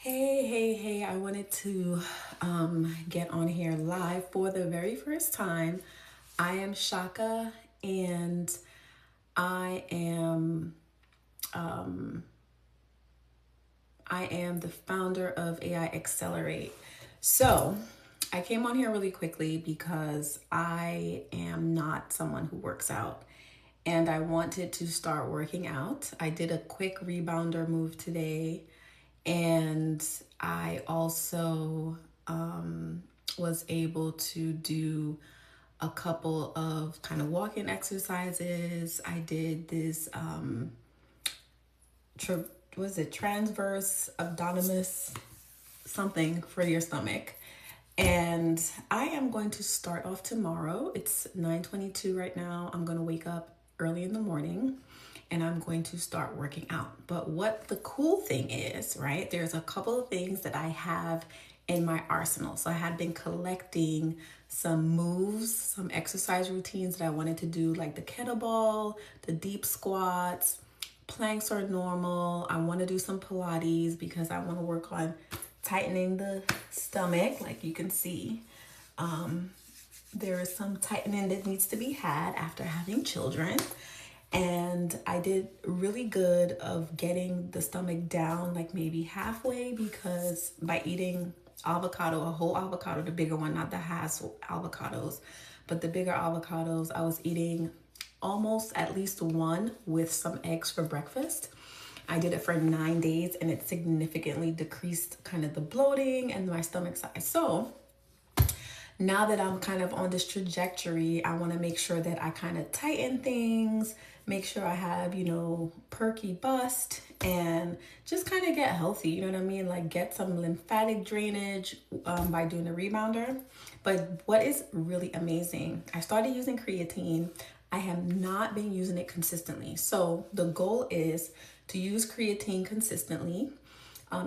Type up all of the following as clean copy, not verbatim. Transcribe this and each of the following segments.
Hey, I wanted to get on here live for the very first time. I am Chaka and I am the founder of AI Accelerate. So I came on here really quickly because I am not someone who works out and I wanted to start working out. I did a quick rebounder move today. And I also was able to do a couple of kind of walking exercises. I did this, transverse abdominis something for your stomach. And I am going to start off tomorrow. It's 9:22 right now. I'm going to wake up early in the morning and I'm going to start working out. But what the cool thing is, right? There's a couple of things that I have in my arsenal. So I had been collecting some moves, some exercise routines that I wanted to do, like the kettlebell, the deep squats, planks are normal. I want to do some Pilates because I want to work on tightening the stomach, like you can see. There is some tightening that needs to be had after having children. And I did really good of getting the stomach down like maybe halfway, because by eating avocado, a whole avocado, the bigger one, not the half avocados, but the bigger avocados, I was eating almost at least one with some eggs for breakfast. I did it for 9 days and it significantly decreased kind of the bloating and my stomach size. So now that I'm kind of on this trajectory, I want to make sure that I kind of tighten things, make sure I have, perky bust, and just kind of get healthy, you know what I mean? Like get some lymphatic drainage by doing the rebounder. But what is really amazing, I started using creatine. I have not been using it consistently. So the goal is to use creatine consistently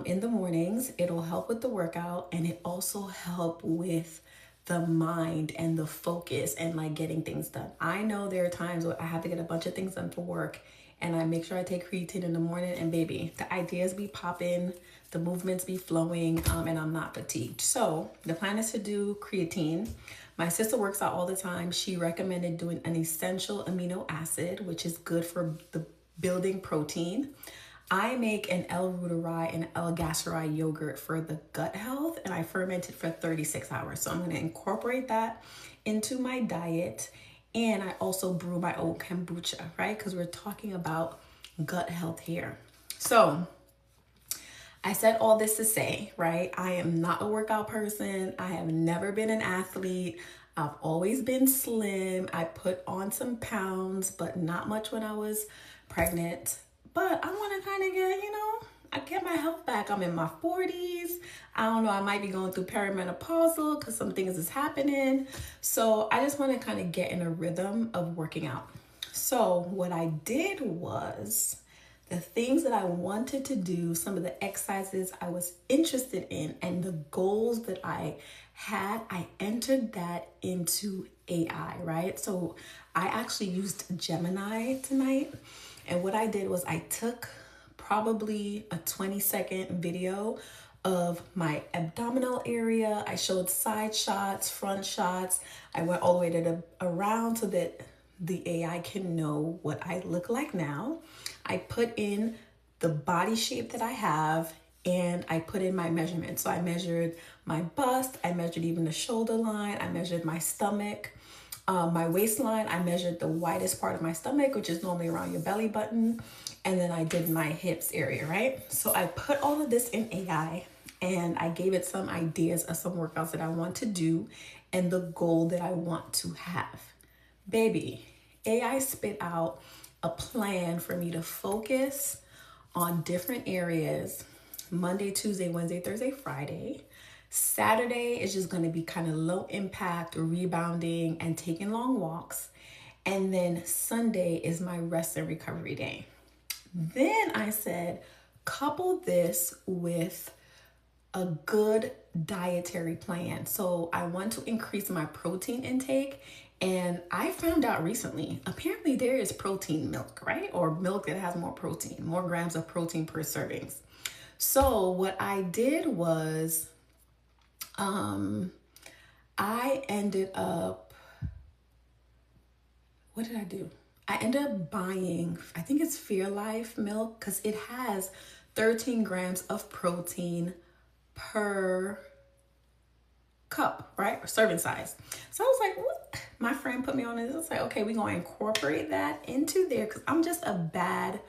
in the mornings. It'll help with the workout, and it also help with the mind and the focus and like getting things done. I know there are times where I have to get a bunch of things done for work and I make sure I take creatine in the morning, and baby, the ideas be popping, the movements be flowing, and I'm not fatigued. So the plan is to do creatine. My sister works out all the time. She recommended doing an essential amino acid, which is good for the building protein. I make an L-reuteri and L-gasteri yogurt for the gut health, and I ferment it for 36 hours. So I'm going to incorporate that into my diet. And I also brew my own kombucha, right? Because we're talking about gut health here. So I said all this to say, right? I am not a workout person. I have never been an athlete. I've always been slim. I put on some pounds, but not much when I was pregnant. But I want to kind of get my health back. I'm in my 40s. I don't know, I might be going through perimenopausal because some things is happening. So I just want to kind of get in a rhythm of working out. So what I did was the things that I wanted to do, some of the exercises I was interested in, and the goals that I had, I entered that into AI, right? So I actually used Gemini tonight. And what I did was I took probably a 20-second video of my abdominal area. I showed side shots, front shots. I went all the way to around so that the AI can know what I look like now. I put in the body shape that I have, and I put in my measurements. So I measured my bust. I measured even the shoulder line. I measured my stomach. My waistline, I measured the widest part of my stomach, which is normally around your belly button. And then I did my hips area, right? So I put all of this in AI and I gave it some ideas of some workouts that I want to do and the goal that I want to have. Baby, AI spit out a plan for me to focus on different areas: Monday, Tuesday, Wednesday, Thursday, Friday. Saturday is just going to be kind of low impact, rebounding and taking long walks. And then Sunday is my rest and recovery day. Then I said, couple this with a good dietary plan. So I want to increase my protein intake. And I found out recently, apparently there is protein milk, right? Or milk that has more protein, more grams of protein per servings. So what I did was, I ended up, what did I do? I ended up buying, I think it's Fairlife milk, because it has 13 grams of protein per cup, right? Or serving size. So I was like, what? My friend put me on this. I was like, okay, we're going to incorporate that into there, because I'm just a bad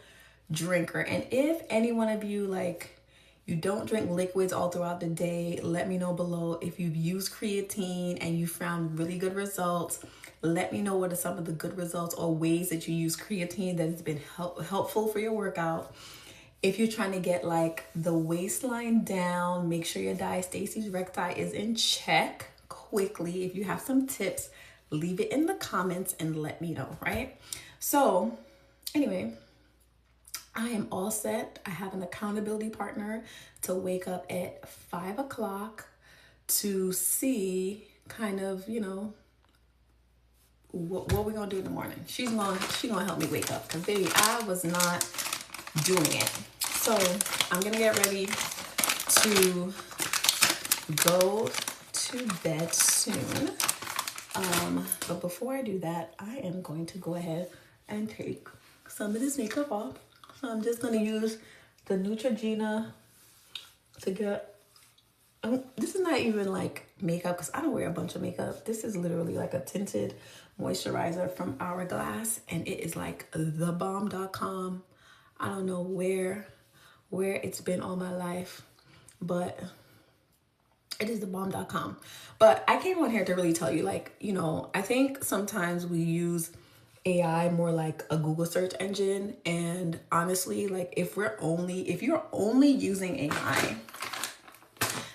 drinker. And if any one of you, like, you don't drink liquids all throughout the day, let me know below. If you've used creatine and you found really good results, let me know what are some of the good results or ways that you use creatine that has been helpful for your workout. If you're trying to get like the waistline down, make sure your diastasis recti is in check quickly. If you have some tips, leave it in the comments and let me know, right? So anyway, I am all set. I have an accountability partner to wake up at 5 o'clock to see kind of, you know, what we're gonna do in the morning. She's gonna help me wake up, because baby, I was not doing it. So I'm gonna get ready to go to bed soon. But before I do that, I am going to go ahead and take some of this makeup off. So I'm just gonna use the Neutrogena to get, this is not even like makeup, because I don't wear a bunch of makeup. This is literally like a tinted moisturizer from Hourglass, and it is like thebomb.com. I don't know where it's been all my life, but it is thebomb.com. But I came on here to really tell you, like, you know, I think sometimes we use AI more like a Google search engine. And honestly, like, if you're only using AI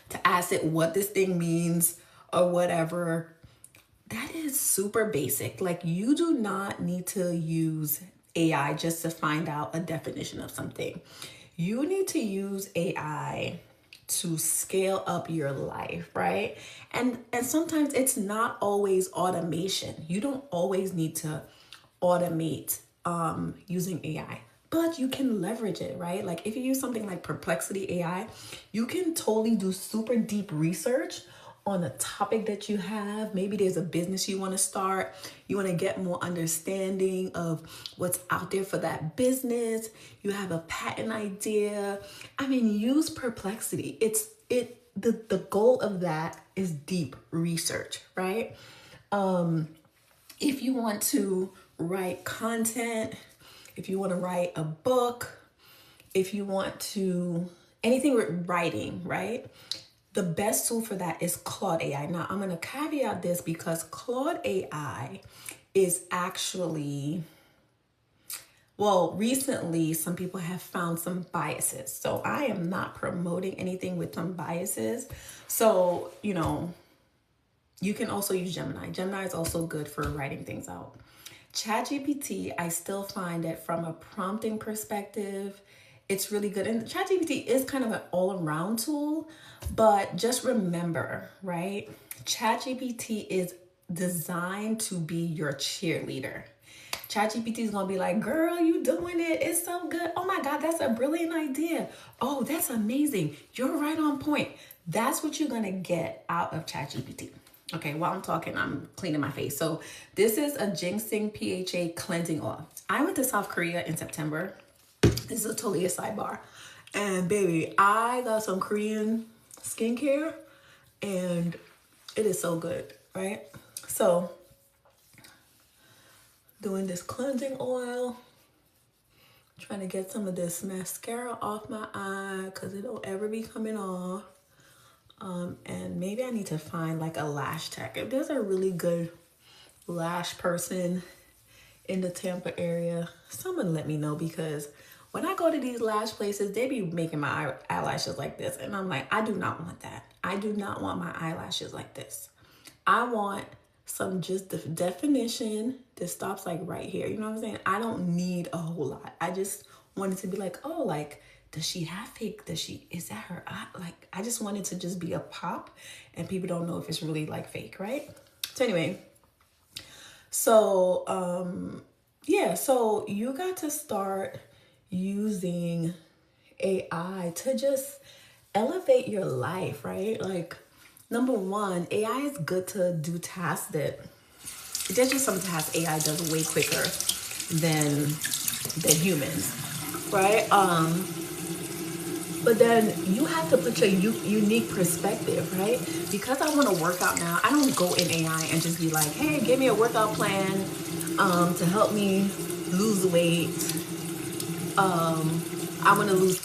to ask it what this thing means or whatever, that is super basic. Like, you do not need to use AI just to find out a definition of something. You need to use AI to scale up your life, right? And sometimes it's not always automation. You don't always need to automate using AI, but you can leverage it, right? Like, if you use something like Perplexity AI, you can totally do super deep research on a topic that you have. Maybe there's a business you want to start. You want to get more understanding of what's out there for that business. You have a patent idea. I mean, use Perplexity. The goal of that is deep research, right? If you want to write content, if you want to write a book, if you want to, anything with writing, right? The best tool for that is Claude AI. Now, I'm going to caveat this because Claude AI is actually, well, recently some people have found some biases. So I am not promoting anything with some biases. So, you know, you can also use Gemini. Gemini is also good for writing things out. ChatGPT, I still find that from a prompting perspective, it's really good. And ChatGPT is kind of an all-around tool, but just remember, right? ChatGPT is designed to be your cheerleader. ChatGPT is gonna be like, girl, you doing it. It's so good. Oh my God, that's a brilliant idea. Oh, that's amazing. You're right on point. That's what you're gonna get out of ChatGPT. Okay, while I'm talking, I'm cleaning my face. So this is a ginseng PHA cleansing oil. I went to South Korea in September. This is totally a sidebar. And baby, I got some Korean skincare and it is so good, right? So doing this cleansing oil, trying to get some of this mascara off my eye because it don't ever be coming off. And maybe I need to find like a lash tech. If there's a really good lash person in the Tampa area, someone let me know, because when I go to these lash places, they be making my eyelashes like this. And I'm like, I do not want that. I do not want my eyelashes like this. I want some just definition that stops like right here. You know what I'm saying? I don't need a whole lot. I just wanted to be like, oh, like, does she have fake? Is that her eye? Like, I just wanted to just be a pop and people don't know if it's really like fake, right? So anyway, so, yeah, so you got to start using AI to just elevate your life, right? Like, number one, AI is good to do tasks that, there's just some tasks AI does way quicker than humans, right? But then you have to put your unique perspective, right? Because I want to work out now, I don't go in AI and just be like, hey, give me a workout plan to help me lose weight. I want to lose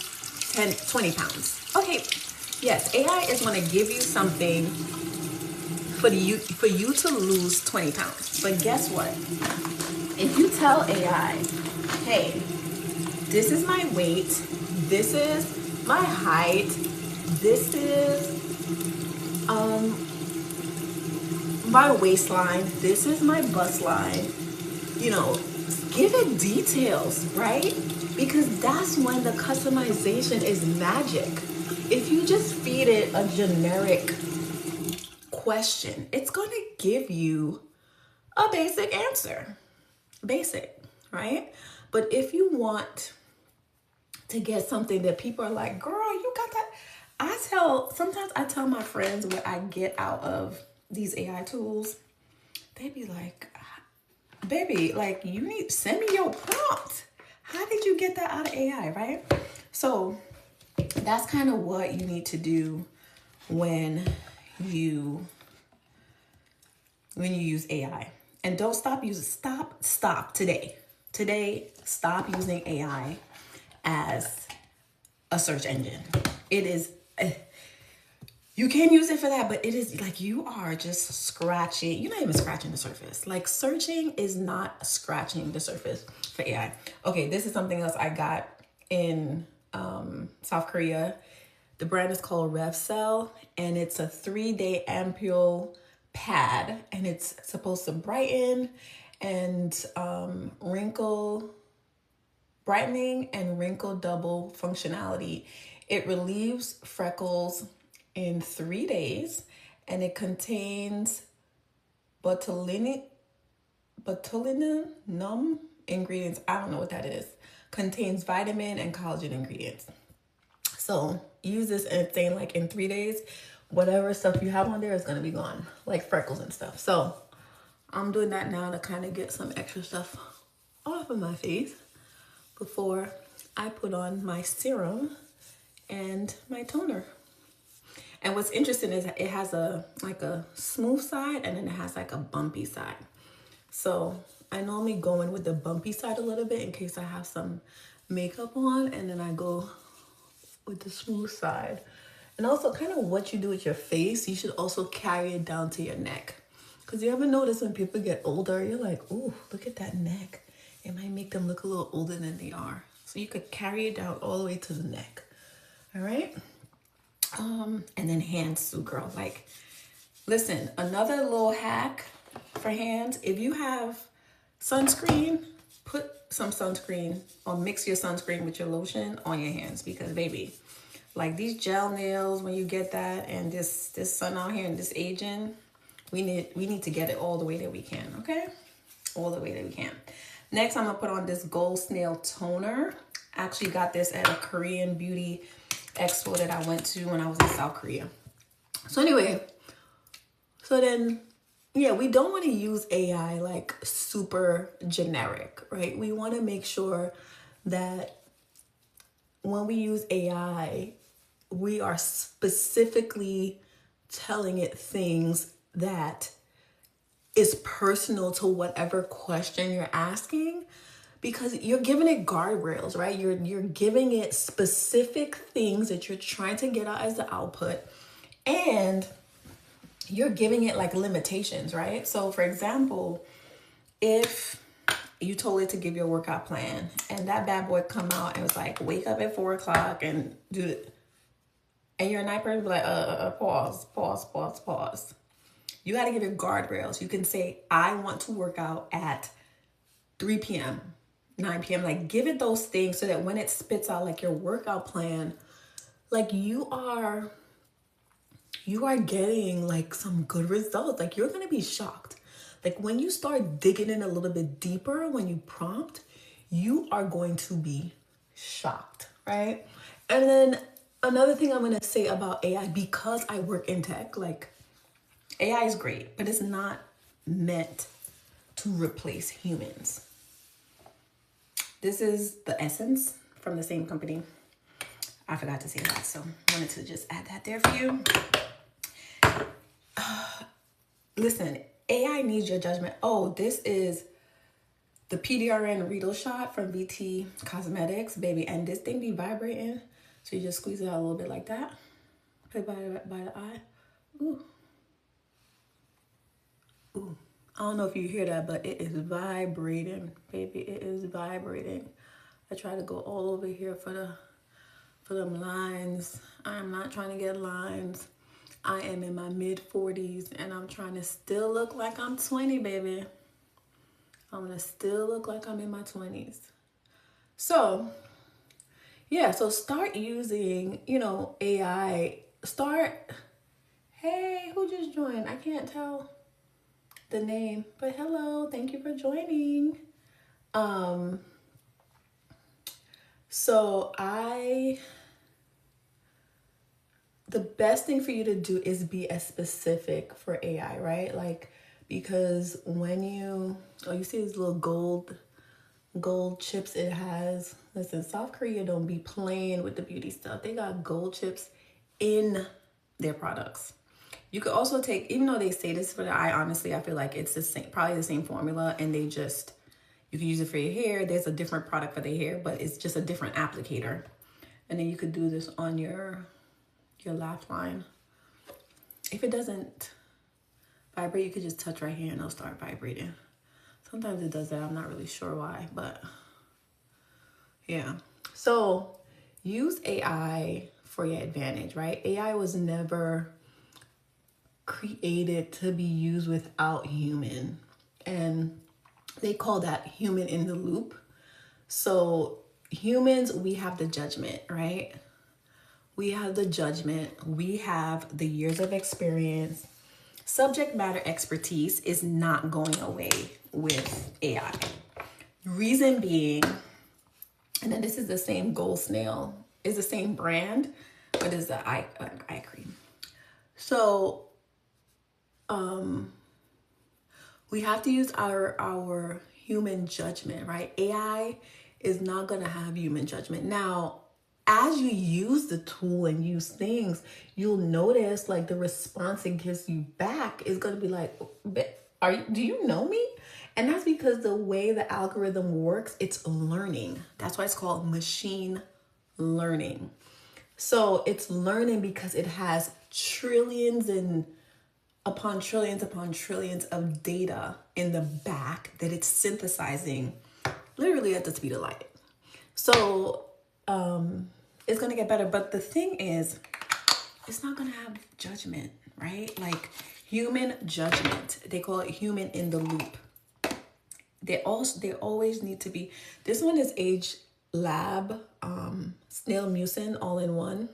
10, 20 pounds. Okay, yes, AI is going to give you something for you to lose 20 pounds. But guess what? If you tell AI, hey, this is my weight, this is my height, this is my waistline, this is my bust line, you know, give it details, right? Because that's when the customization is magic. If you just feed it a generic question, it's going to give you a basic answer. Basic, right? But if you want to get something that people are like, girl, you got that. Sometimes I tell my friends what I get out of these AI tools. They be like, baby, like, you need, send me your prompt. How did you get that out of AI, right? So that's kind of what you need to do when you use AI. And don't stop using, stop today. Today, stop using AI as a search engine. It is, you can use it for that, but it is like you are just scratching, you're not even scratching the surface. Like, searching is not scratching the surface for AI. Okay, this is something else I got in South Korea. The brand is called Rev Cell, and it's a 3-day ampule pad, and it's supposed to brighten and brightening and wrinkle double functionality. It relieves freckles in 3 days, and it contains botulinum ingredients. I don't know what that is. Contains vitamin and collagen ingredients. So use this, and it's saying like in 3 days, whatever stuff you have on there is going to be gone, like freckles and stuff. So I'm doing that now to kind of get some extra stuff off of my face before I put on my serum and my toner. And what's interesting is it has a smooth side, and then it has like a bumpy side. So I normally go in with the bumpy side a little bit in case I have some makeup on, and then I go with the smooth side. And also, kind of what you do with your face, you should also carry it down to your neck. Because you ever notice when people get older, you're like, ooh, look at that neck. It might make them look a little older than they are. So you could carry it down all the way to the neck. All right? And then hands too, girl. Like, listen, another little hack for hands. If you have sunscreen, put some sunscreen, or mix your sunscreen with your lotion on your hands. Because, baby, like these gel nails, when you get that, and this sun out here and this aging, we need to get it all the way that we can, okay? All the way that we can. Next, I'm gonna put on this Gold Snail toner. I actually got this at a Korean beauty expo that I went to when I was in South Korea. So anyway, so then, yeah, we don't want to use AI like super generic, right? We want to make sure that when we use AI, we are specifically telling it things that is personal to whatever question you're asking, because you're giving it guardrails, right? You're giving it specific things that you're trying to get out as the output, and you're giving it like limitations, right? So for example, if you told it to give you a workout plan, and that bad boy come out and was like, wake up at 4 o'clock and do it, and you're a night person, be like, pause. You got to give it guardrails. You can say, I want to work out at 3 p.m., 9 p.m. Like, give it those things so that when it spits out like your workout plan, like you are getting like some good results. Like, you're going to be shocked. Like, when you start digging in a little bit deeper, when you prompt, you are going to be shocked, right? And then another thing I'm going to say about AI, because I work in tech, like AI is great, but it's not meant to replace humans. This is the essence from the same company. I forgot to say that, so I wanted to just add that there for you. Listen, AI needs your judgment. Oh, this is the PDRN Riddle shot from VT Cosmetics, baby. And this thing be vibrating. So you just squeeze it out a little bit like that. Put it by the eye. Ooh. Ooh. I don't know if you hear that, but it is vibrating, baby. It is vibrating. I try to go all over here for them lines. I'm not trying to get lines. I am in my mid-40s and I'm trying to still look like I'm 20, baby. I'm gonna still look like I'm in my 20s. So, yeah, so start using, AI. Hey, who just joined? I can't tell the name, but hello, thank you for joining. So the best thing for you to do is be as specific for AI, right? Like, because when you see these little gold chips it has. Listen, South Korea don't be playing with the beauty stuff. They got gold chips in their products. You could also take, even though they say this for the eye, honestly, I feel like it's the same, probably the same formula, and you can use it for your hair. There's a different product for the hair, but it's just a different applicator. And then you could do this on your lash line. If it doesn't vibrate, you could just touch right here and it'll start vibrating. Sometimes it does that. I'm not really sure why, but yeah. So use AI for your advantage, right? AI was never created to be used without human. And they call that human in the loop. So humans, we have the judgment, right? We have the judgment. We have the years of experience. Subject matter expertise is not going away with AI. Reason being, and then this is the same gold snail, is the same brand, but it's the eye cream. So we have to use our human judgment, right? AI is not going to have human judgment. Now, as you use the tool and use things, you'll notice like the response it gives you back is going to be like, do you know me? And that's because the way the algorithm works, it's learning. That's why it's called machine learning. So it's learning because it has trillions upon trillions of data in the back that it's synthesizing literally at the speed of light. So it's going to get better. But the thing is, it's not going to have judgment, right? Like human judgment. They call it human in the loop. They always need to be. This one is Age Lab snail mucin all-in-one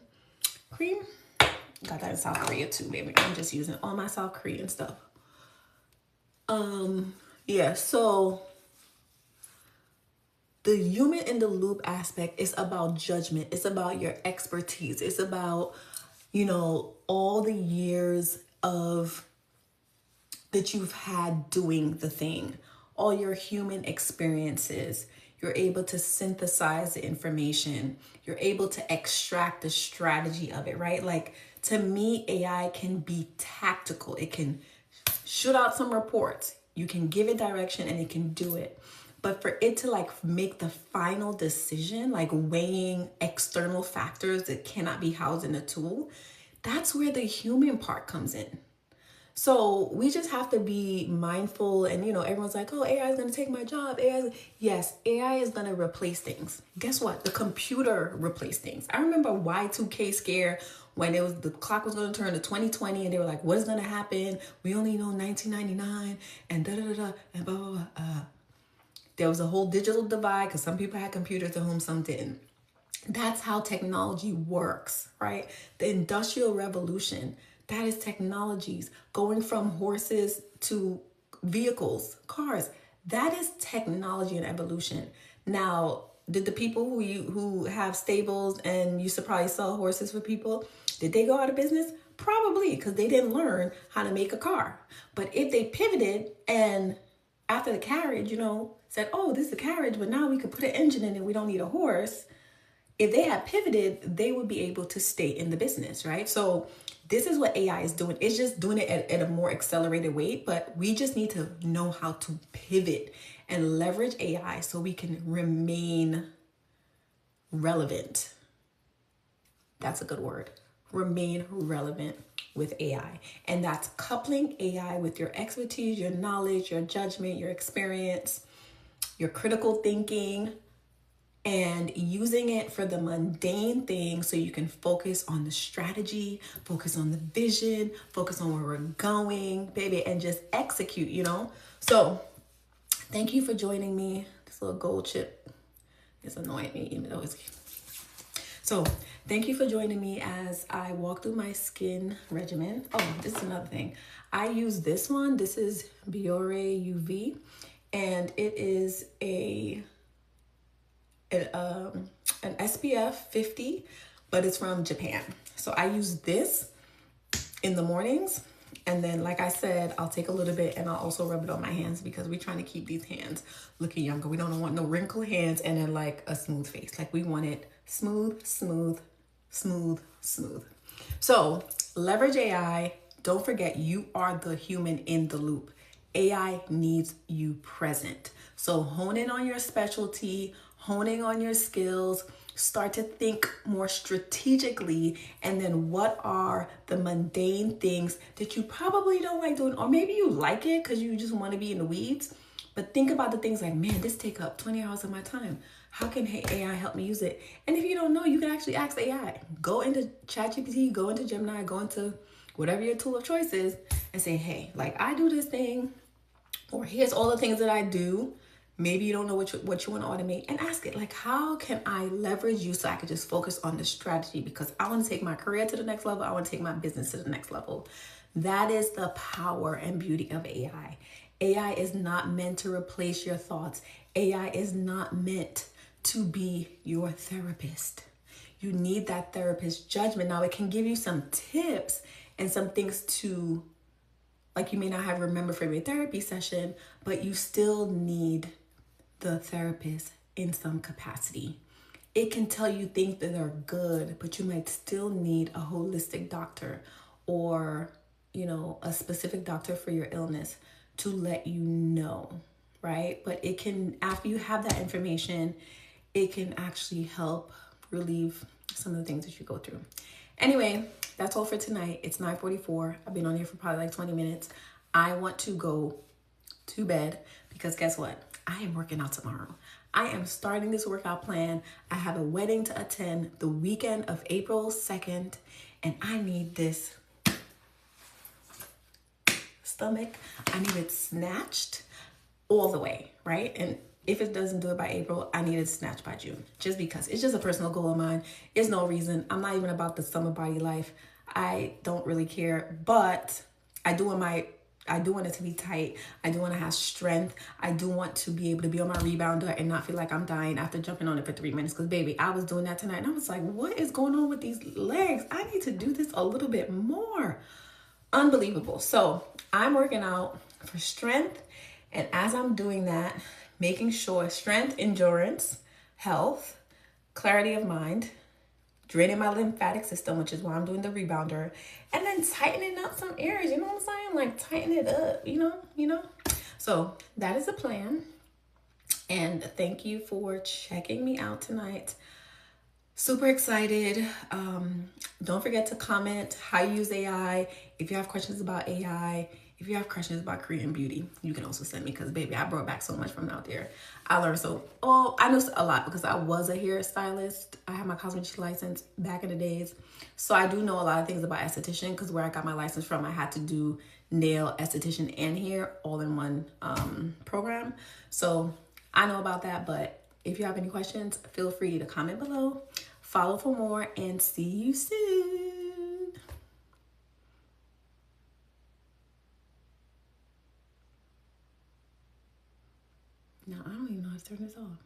cream. Got that in South Korea too, baby. I'm just using all my South Korean stuff. Yeah, so the human in the loop aspect is about judgment. It's about your expertise. It's about, all the years of that you've had doing the thing, all your human experiences. You're able to synthesize the information. You're able to extract the strategy of it, right? Like, to me, AI can be tactical. It can shoot out some reports. You can give it direction and it can do it. But for it to make the final decision, like weighing external factors that cannot be housed in a tool, that's where the human part comes in. So we just have to be mindful, and everyone's like, oh, AI is going to take my job. Yes, AI is going to replace things. Guess what? The computer replaced things. I remember Y2K scare when the clock was going to turn to 2020 and they were like, what is going to happen? We only know 1999 and da-da-da-da and blah, blah, blah. There was a whole digital divide because some people had computers at home, some didn't. That's how technology works, right? The Industrial Revolution, that is technologies going from horses to vehicles, cars. That is technology and evolution. Now, Did the people who have stables and used to probably sell horses for people, did they go out of business? Probably, because they didn't learn how to make a car. But if they pivoted and after the carriage, said, oh, this is a carriage, but now we could put an engine in it, we don't need a horse. If they had pivoted, they would be able to stay in the business, right? So this is what AI is doing. It's just doing it at a more accelerated way, but we just need to know how to pivot and leverage AI so we can remain relevant. That's a good word. Remain relevant with AI. And that's coupling AI with your expertise, your knowledge, your judgment, your experience, your critical thinking, and using it for the mundane things so you can focus on the strategy, focus on the vision, focus on where we're going, baby, and just execute, So thank you for joining me. This little gold chip is annoying me, even though it's cute. So thank you for joining me as I walk through my skin regimen. Oh, this is another thing. I use this one. This is Biore UV, and it is an SPF 50, but it's from Japan. So I use this in the mornings. And then, like I said, I'll take a little bit and I'll also rub it on my hands because we're trying to keep these hands looking younger. We don't want no wrinkled hands and then like a smooth face. Like we want it smooth, smooth, smooth, smooth. So leverage AI. Don't forget, you are the human in the loop. AI needs you present. So hone in on your specialty, honing on your skills, start to think more strategically, and then what are the mundane things that you probably don't like doing, or maybe you like it because you just want to be in the weeds, but think about the things like, man, this take up 20 hours of my time. How can AI help me use it? And if you don't know, you can actually ask AI. Go into ChatGPT, go into Gemini, go into whatever your tool of choice is, and say, hey, like I do this thing, or here's all the things that I do. Maybe you don't know what you want to automate, and ask it like, how can I leverage you so I can just focus on the strategy, because I want to take my career to the next level. I want to take my business to the next level. That is the power and beauty of AI. AI is not meant to replace your thoughts. AI is not meant to be your therapist. You need that therapist judgment. Now it can give you some tips and some things to, like you may not have remembered from your therapy session, but you still need the therapist in some capacity. It can tell you things that are good, but you might still need a holistic doctor or, a specific doctor for your illness to let you know, right? But it can, after you have that information, it can actually help relieve some of the things that you go through. Anyway, that's all for tonight. It's 9:44. I've been on here for probably like 20 minutes. I want to go to bed because guess what? I am working out tomorrow. I am starting this workout plan. I have a wedding to attend the weekend of April 2nd, and I need this stomach. I need it snatched all the way, right? And if it doesn't do it by April, I need it snatched by June, just because it's just a personal goal of mine. It's no reason. I'm not even about the summer body life. I don't really care, but I do want it to be tight. I do want to have strength. I do want to be able to be on my rebounder and not feel like I'm dying after jumping on it for 3 minutes. Because baby, I was doing that tonight and I was like, what is going on with these legs? I need to do this a little bit more. Unbelievable. So I'm working out for strength. And as I'm doing that, making sure strength, endurance, health, clarity of mind, draining my lymphatic system, which is why I'm doing the rebounder, and then tightening up some areas, you know what I'm saying? Like tighten it up, you know? So that is the plan. And thank you for checking me out tonight. Super excited. Don't forget to comment how you use AI. If you have questions about AI, if you have questions about Korean beauty, you can also send me, because baby, I brought back so much from out there. I learned I know a lot because I was a hairstylist. I had my cosmetic license back in the days. So I do know a lot of things about esthetician, because where I got my license from, I had to do nail, esthetician, and hair all in one program. So I know about that, but if you have any questions, feel free to comment below. Follow for more, and see you soon. Now, I don't even know how to turn this off.